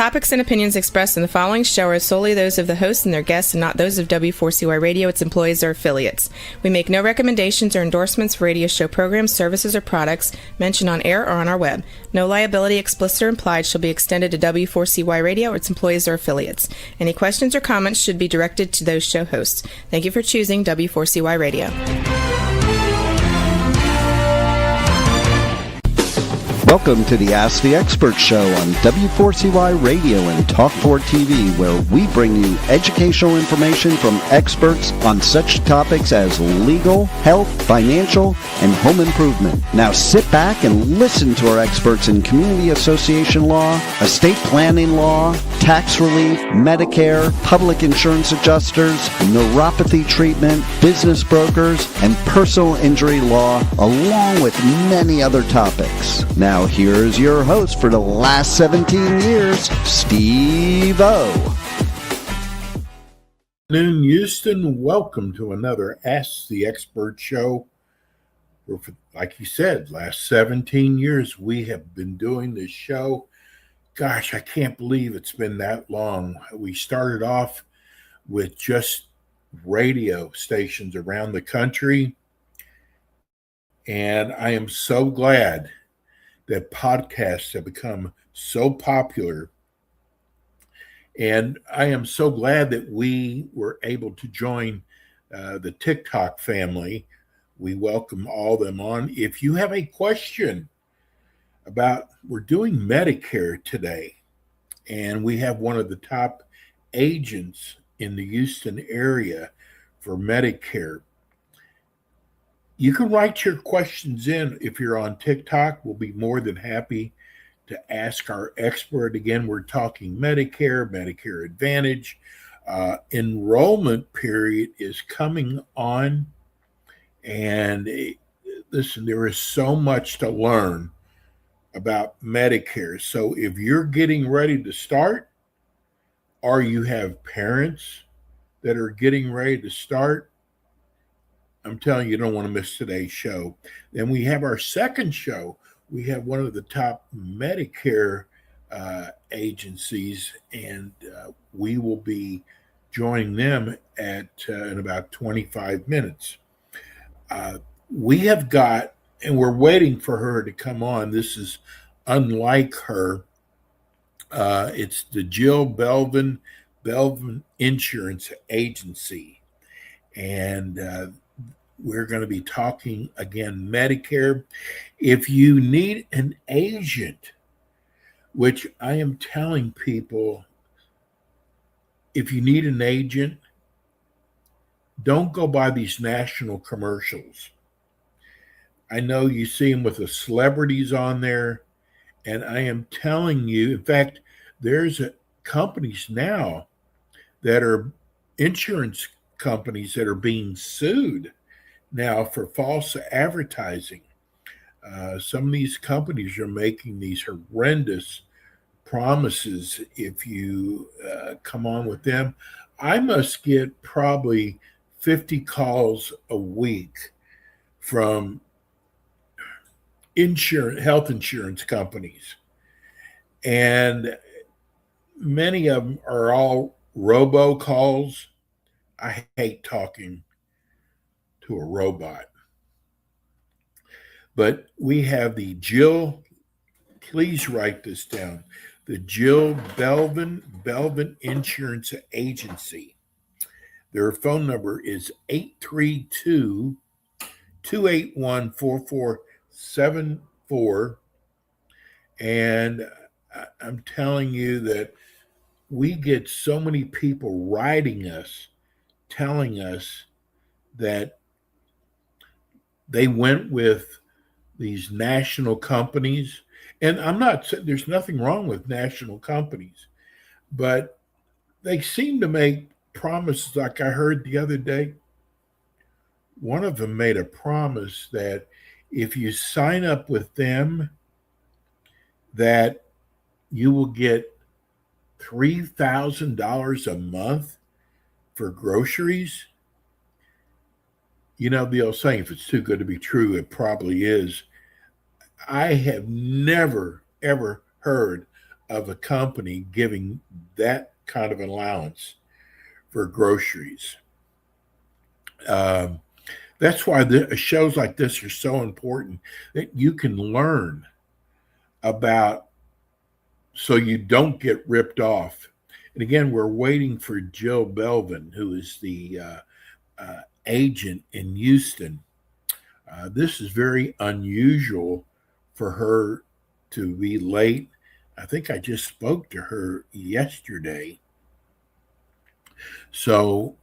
topics and opinions expressed in the following show are solely those of the hosts and their guests and not those of W4CY Radio, its employees, or affiliates. We make no recommendations or endorsements for radio show programs, services, or products mentioned on air or on our web. No liability, explicit or implied, shall be extended to W4CY Radio or its employees or affiliates. Any questions or comments should be directed to those show hosts. Thank you for choosing W4CY Radio. Welcome to the Ask the Expert Show on W4CY Radio and Talk4 TV, where we bring you educational information from experts on such topics as legal, health, financial, and home improvement. Now sit back and listen to our experts in community association law, estate planning law, tax relief, Medicare, public insurance adjusters, neuropathy treatment, business brokers, and personal injury law, along with many other topics. Now here's your host for the last 17 years, Steve O. Afternoon, Houston. Welcome to another Ask the Expert show. Like you said, last 17 years we have been doing this show. Gosh, I can't believe it's been that long. We started off with just radio stations around the country, and I am so glad that podcasts have become so popular. And I am so glad that we were able to join the TikTok family. We welcome all them on. If you have a question we're doing Medicare today, and we have one of the top agents in the Houston area for Medicare. You can write your questions in if you're on TikTok. We'll be more than happy to ask our expert. Again, we're talking Medicare, Medicare Advantage. Enrollment period is coming on. And listen, there is so much to learn about Medicare. So if you're getting ready to start, or you have parents that are getting ready to start, I'm telling you, you don't want to miss today's show. Then we have our second show. We have one of the top Medicare agencies, and we will be joining them in about 25 minutes. We have got, and we're waiting for her to come on. This is unlike her. It's the Jill Belvin Insurance Agency. And we're going to be talking, again, Medicare. If you need an agent, which I am telling people, if you need an agent, don't go by these national commercials. I know you see them with the celebrities on there, and I am telling you, in fact, there's companies now that are insurance companies that are being sued now for false advertising. Some of these companies are making these horrendous promises if you come on with them. I must get probably 50 calls a week from health insurance companies. And many of them are all robocalls. I hate talking to a robot. But we have the Jill, please write this down, the Jill Belvin Insurance Agency. Their phone number is 832-281-4474. And I'm telling you that we get so many people writing us, telling us that they went with these national companies. And there's nothing wrong with national companies, but they seem to make promises. Like I heard the other day, one of them made a promise that if you sign up with them, that you will get $3,000 a month for groceries. You know the old saying, if it's too good to be true, it probably is. I have never, ever heard of a company giving that kind of allowance for groceries. That's why shows like this are so important, that you can learn about, so you don't get ripped off. And again, we're waiting for Jill Belvin, who is the agent in Houston. This is very unusual for her to be late. I think I just spoke to her yesterday. So,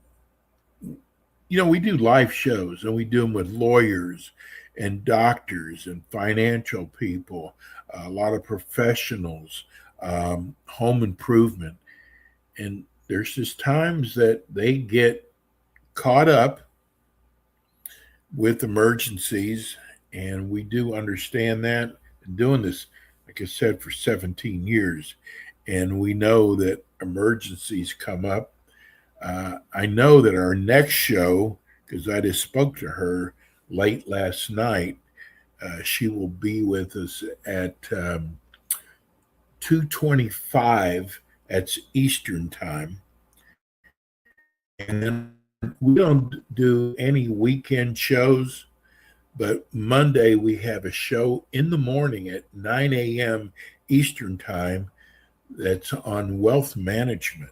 we do live shows, and we do them with lawyers and doctors and financial people, a lot of professionals, home improvement. And there's just times that they get caught up with emergencies, and we do understand that. Been doing this, like I said, for 17 years, and we know that emergencies come up. I know that our next show, because I just spoke to her late last night, she will be with us at 2:25. That's Eastern time. And then we don't do any weekend shows, but Monday we have a show in the morning at 9 a.m. Eastern time that's on wealth management.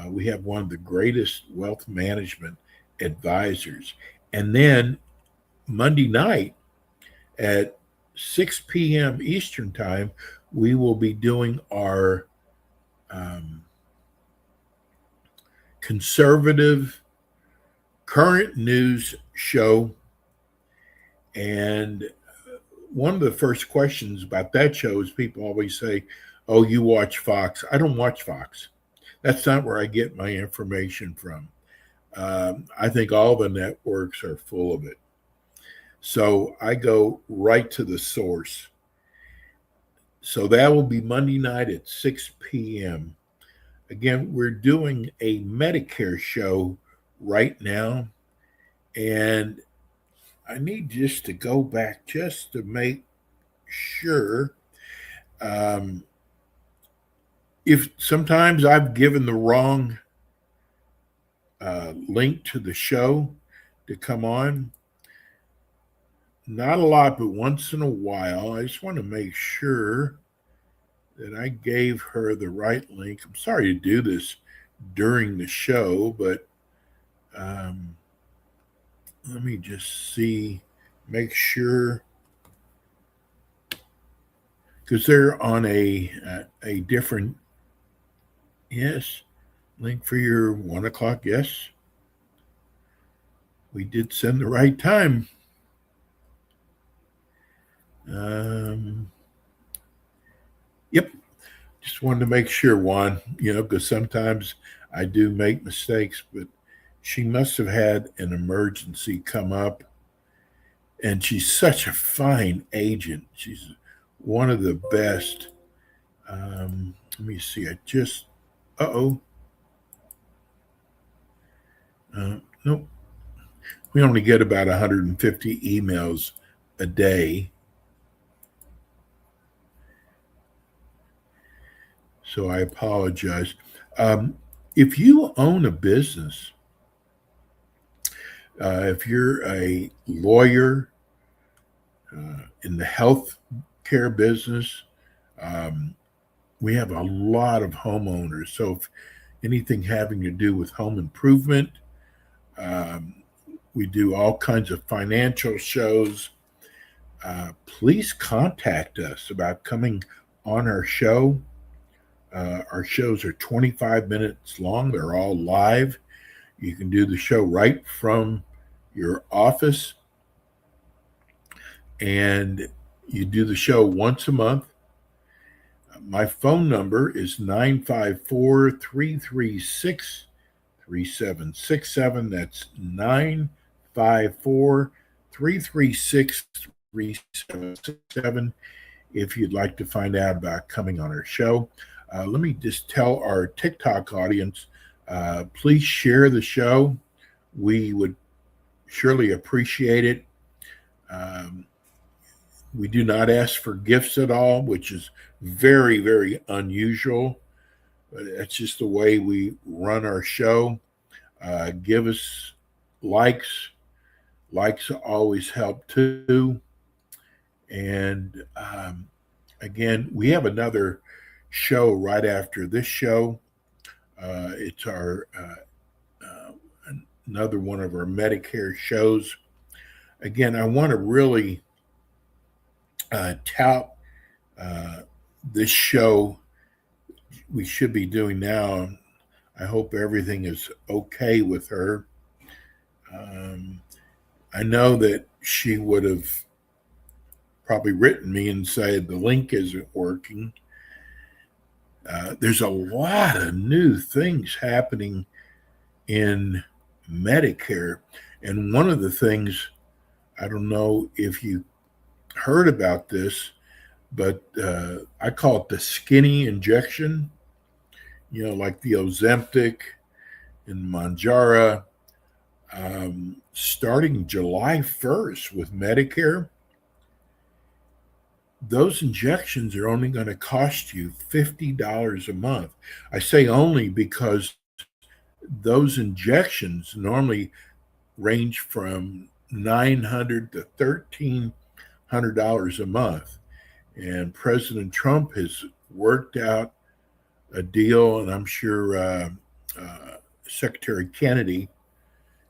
We have one of the greatest wealth management advisors. And then Monday night at 6 p.m. Eastern time, we will be doing our conservative current news show. And one of the first questions about that show is people always say, "Oh, you watch Fox." I don't watch Fox. That's not where I get my information from. I think all the networks are full of it. So I go right to the source. So that will be Monday night at 6 p.m. Again, we're doing a Medicare show right now. And I need just to go back just to make sure. If sometimes I've given the wrong link to the show to come on, not a lot, but once in a while, I just want to make sure that I gave her the right link. I'm sorry to do this during the show, but let me just make sure, because they're on a different, yes, link for your 1 o'clock. Yes, we did send the right time. Yep. Just wanted to make sure, Juan, because sometimes I do make mistakes, but she must have had an emergency come up, and she's such a fine agent. She's one of the best. Let me see. Nope. We only get about 150 emails a day. So I apologize. If you own a business, if you're a lawyer in the health care business, we have a lot of homeowners. So if anything having to do with home improvement, we do all kinds of financial shows. Please contact us about coming on our show. Our shows are 25 minutes long. They're all live. You can do the show right from your office. And you do the show once a month. My phone number is 954-336-3767. That's 954-336-3767 if you'd like to find out about coming on our show. Let me just tell our TikTok audience, please share the show. We would surely appreciate it. We do not ask for gifts at all, which is very, very unusual. But that's just the way we run our show. Give us likes. Likes always help too. And again, we have another show right after this show. It's our another one of our Medicare shows. Again, I want to really tout this show we should be doing now. I hope everything is okay with her. I know that she would have probably written me and said the link isn't working. There's a lot of new things happening in Medicare. And one of the things, I don't know if you heard about this, but I call it the skinny injection, like the Ozempic and Manjaro. Starting July 1st with Medicare, those injections are only going to cost you $50 a month. I say only because those injections normally range from $900 to $1,300 a month. And President Trump has worked out a deal, and I'm sure Secretary Kennedy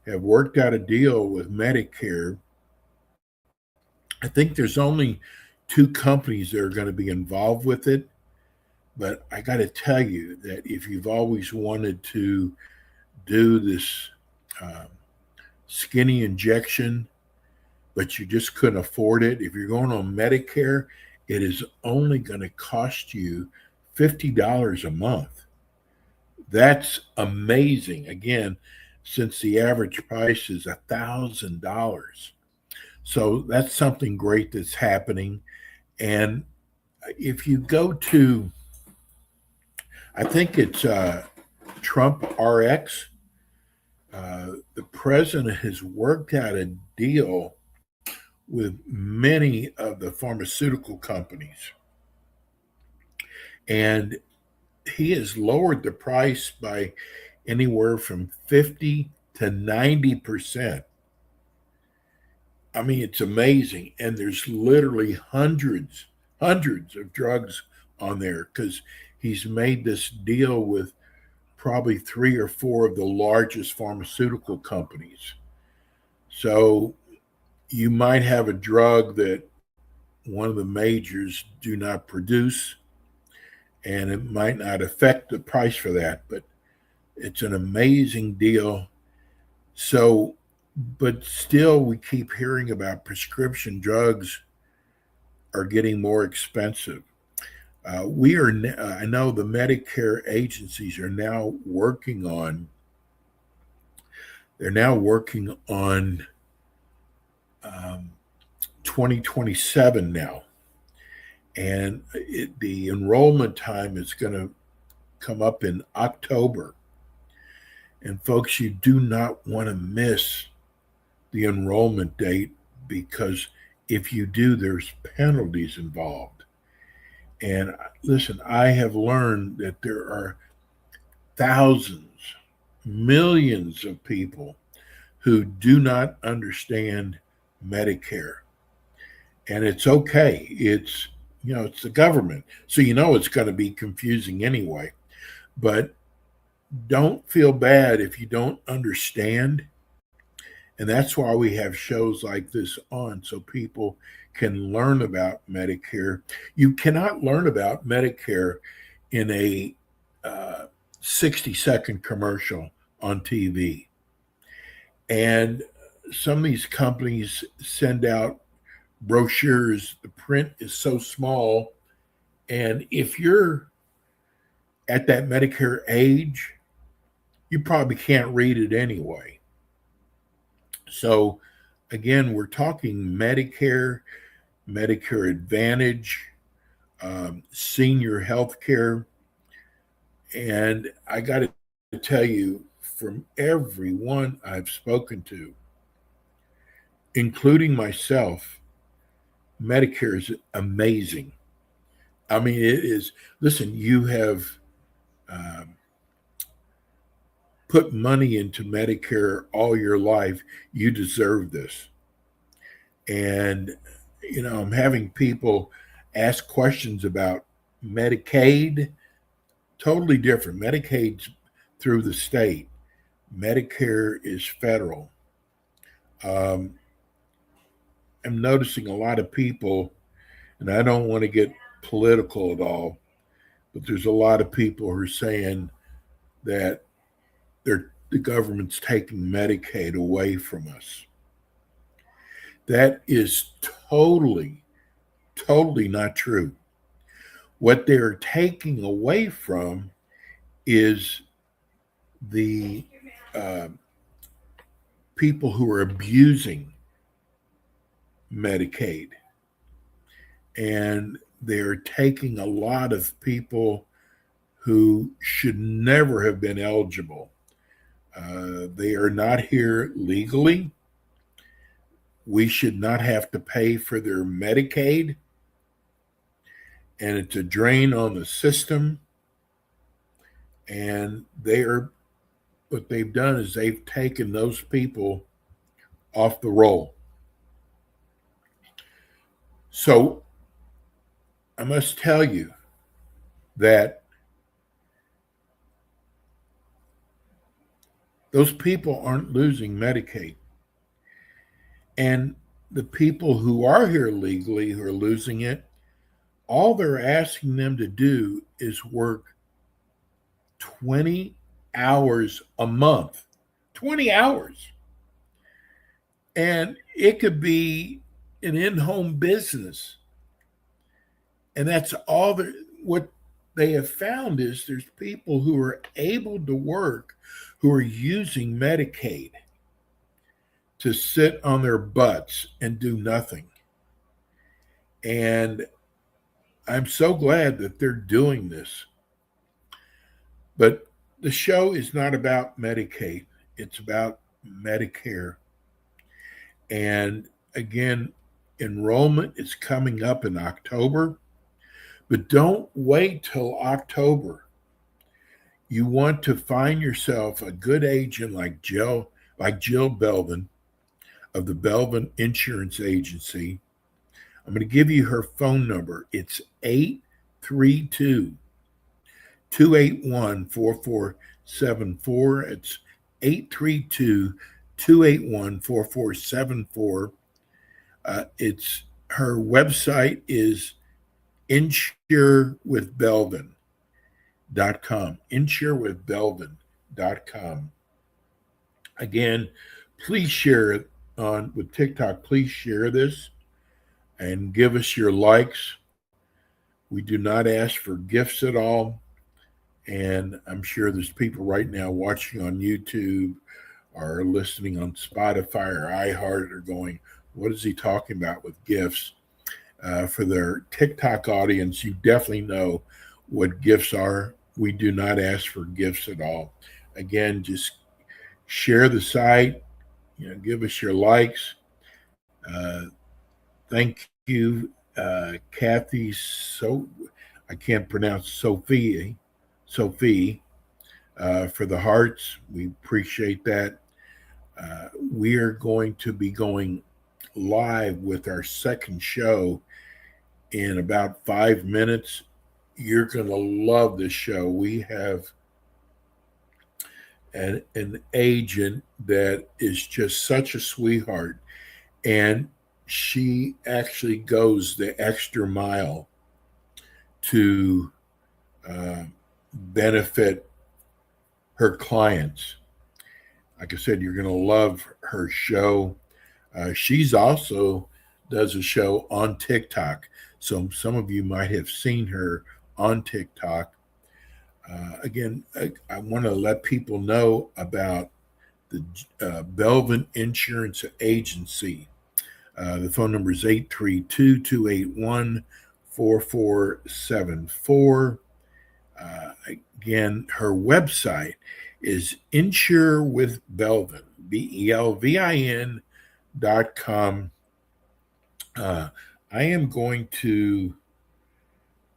have worked out a deal with Medicare. I think there's only 2 companies that are going to be involved with it. But I got to tell you that if you've always wanted to do this skinny injection, but you just couldn't afford it, if you're going on Medicare, it is only going to cost you $50 a month. That's amazing. Again, since the average price is $1,000. So that's something great that's happening. And if you go to, I think it's Trump RX, the president has worked out a deal with many of the pharmaceutical companies. And he has lowered the price by anywhere from 50 to 90%. I mean, it's amazing. And there's literally hundreds of drugs on there because he's made this deal with probably 3 or 4 of the largest pharmaceutical companies. So you might have a drug that one of the majors do not produce, and it might not affect the price for that, but it's an amazing deal. So, but still, we keep hearing about prescription drugs are getting more expensive. I know the Medicare agencies are now working on, 2027 now. And the enrollment time is going to come up in October. And folks, you do not want to miss the enrollment date, because if you do, there's penalties involved. And listen, I have learned that there are thousands, millions of people who do not understand Medicare. And it's okay. It's the government. So it's going to be confusing anyway. But don't feel bad if you don't understand. And that's why we have shows like this on, so people can learn about Medicare. You cannot learn about Medicare in a 60-second commercial on TV. And some of these companies send out brochures. The print is so small. And if you're at that Medicare age, you probably can't read it anyway. So again, we're talking Medicare, Medicare Advantage, senior health care. And I got to tell you, from everyone I've spoken to, including myself, Medicare is amazing. I mean, it is. Listen, you have um, put money into Medicare all your life. You deserve this. And, I'm having people ask questions about Medicaid. Totally different. Medicaid's through the state, Medicare is federal. Um, I'm noticing a lot of people, and I don't want to get political at all, but there's a lot of people who are saying that the government's taking Medicaid away from us. That is totally, totally not true. What they're taking away from is the uh, people who are abusing Medicaid. And they're taking a lot of people who should never have been eligible. They are not here legally. We should not have to pay for their Medicaid. And it's a drain on the system. And what they've done is they've taken those people off the roll. So I must tell you that those people aren't losing Medicaid. And the people who are here legally who are losing it, all they're asking them to do is work 20 hours a month. 20 hours. And it could be an in-home business. And that's all what they have found is there's people who are able to work who are using Medicaid to sit on their butts and do nothing. And I'm so glad that they're doing this. But the show is not about Medicaid. It's about Medicare. And again, enrollment is coming up in October. But don't wait till October. You want to find yourself a good agent like Jill Belvin of the Belvin Insurance Agency. I'm going to give you her phone number. It's 832-281-4474. It's 832-281-4474. It's her website is insurewithbelvin.com. Insurewithbelvin.com. Again, please share it with TikTok. Please share this and give us your likes. We do not ask for gifts at all. And I'm sure there's people right now watching on YouTube or listening on Spotify or iHeart are going, what is he talking about with gifts? For their TikTok audience, you definitely know what gifts are. We do not ask for gifts at all. Again, just share the site, give us your likes. Thank you, Kathy. I can't pronounce Sophie, for the hearts. We appreciate that. We are going to be going live with our second show in about 5 minutes. You're going to love this show. We have an agent that is just such a sweetheart, and she actually goes the extra mile to benefit her clients. Like I said, you're going to love her show. She's also does a show on TikTok. So some of you might have seen her on TikTok. Again, I want to let people know about the Belvin Insurance Agency. The phone number is 832-281-4474. Again, her website is insurewithbelvin, BELVIN.com. I am going to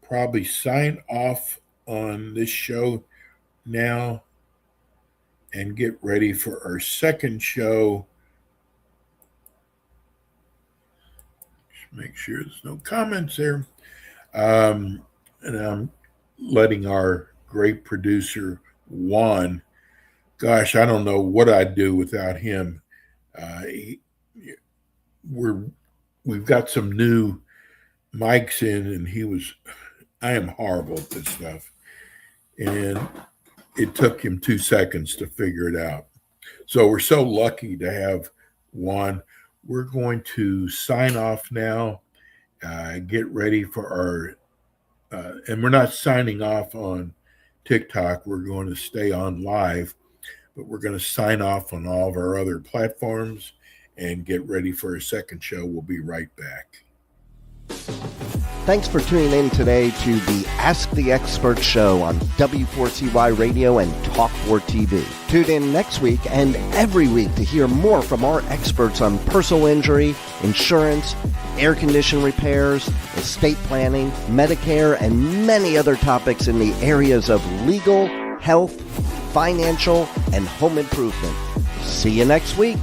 probably sign off on this show now and get ready for our second show. Just make sure there's no comments there. And I'm letting our great producer, Juan, gosh, I don't know what I'd do without him. We've got some new mics in, and I am horrible at this stuff. And it took him 2 seconds to figure it out. So we're so lucky to have Juan. We're going to sign off now, get ready for our, and we're not signing off on TikTok. We're going to stay on live, but we're going to sign off on all of our other platforms and get ready for a second show. We'll be right back. Thanks for tuning in today to the Ask the Expert show on W4CY Radio and Talk4TV. Tune in next week and every week to hear more from our experts on personal injury, insurance, air condition repairs, estate planning, Medicare, and many other topics in the areas of legal, health, financial, and home improvement. See you next week.